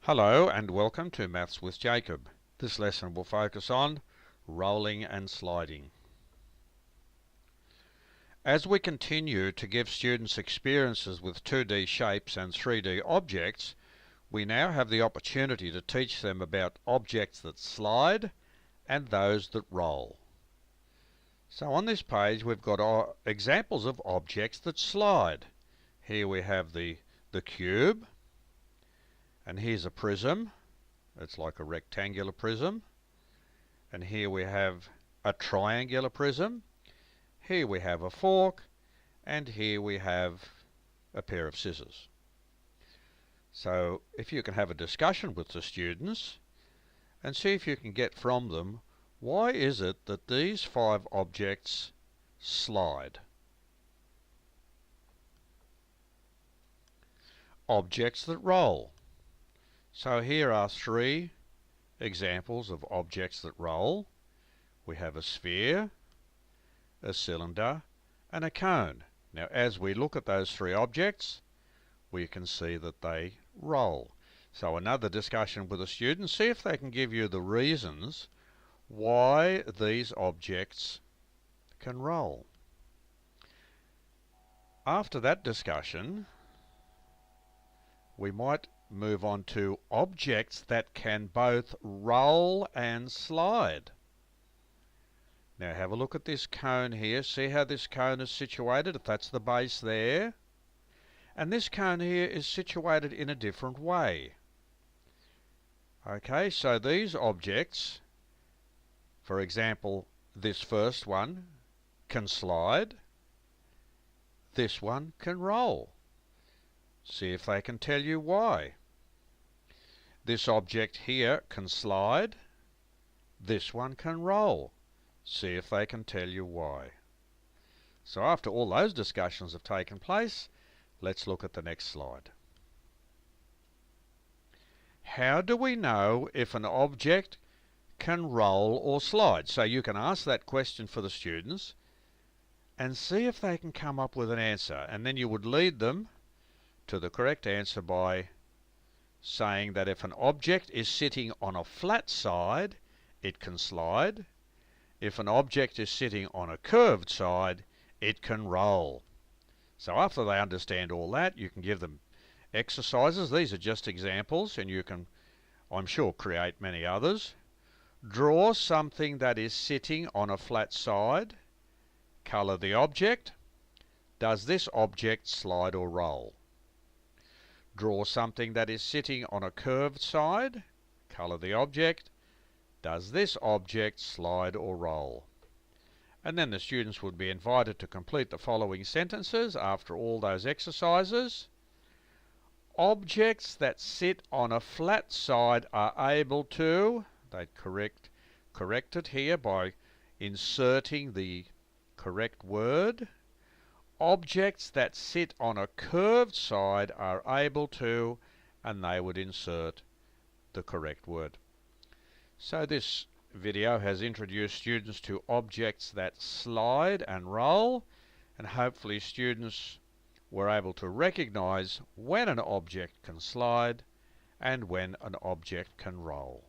Hello and welcome to Maths with Jacob. This lesson will focus on rolling and sliding. As we continue to give students experiences with 2D shapes and 3D objects, we now have the opportunity to teach them about objects that slide and those that roll. So on this page we've got examples of objects that slide. Here we have the cube, and here's a prism. It's like a rectangular prism. And here we have a triangular prism. Here we have a fork. And here we have a pair of scissors. So if you can have a discussion with the students and see if you can get from them, why is it that these 5 objects slide? Objects that roll. So here are 3 examples of objects that roll. We have a sphere, a cylinder, and a cone. Now as we look at those 3 objects, we can see that they roll. So another discussion with the students, see if they can give you the reasons why these objects can roll. After that discussion, we might move on to objects that can both roll and slide. Now have a look at this cone here. See how this cone is situated, if that's the base there. And this cone here is situated in a different way. Okay, so these objects, for example, this first one can slide. This one can roll. See if they can tell you why. This object here can slide. This one can roll. See if they can tell you why. So after all those discussions have taken place, let's look at the next slide. How do we know if an object can roll or slide? So you can ask that question for the students and see if they can come up with an answer. And then you would lead them to the correct answer by saying that if an object is sitting on a flat side, it can slide. If an object is sitting on a curved side, it can roll. So after they understand all that, you can give them exercises. These are just examples, and you can, I'm sure, create many others. Draw something that is sitting on a flat side. Colour the object. Does this object slide or roll? Draw something that is sitting on a curved side. Colour the object. Does this object slide or roll? And then the students would be invited to complete the following sentences after all those exercises. Objects that sit on a flat side are able to, they'd correct it here by inserting the correct word. Objects that sit on a curved side are able to, and they would insert the correct word. So this video has introduced students to objects that slide and roll, and hopefully students were able to recognize when an object can slide and when an object can roll.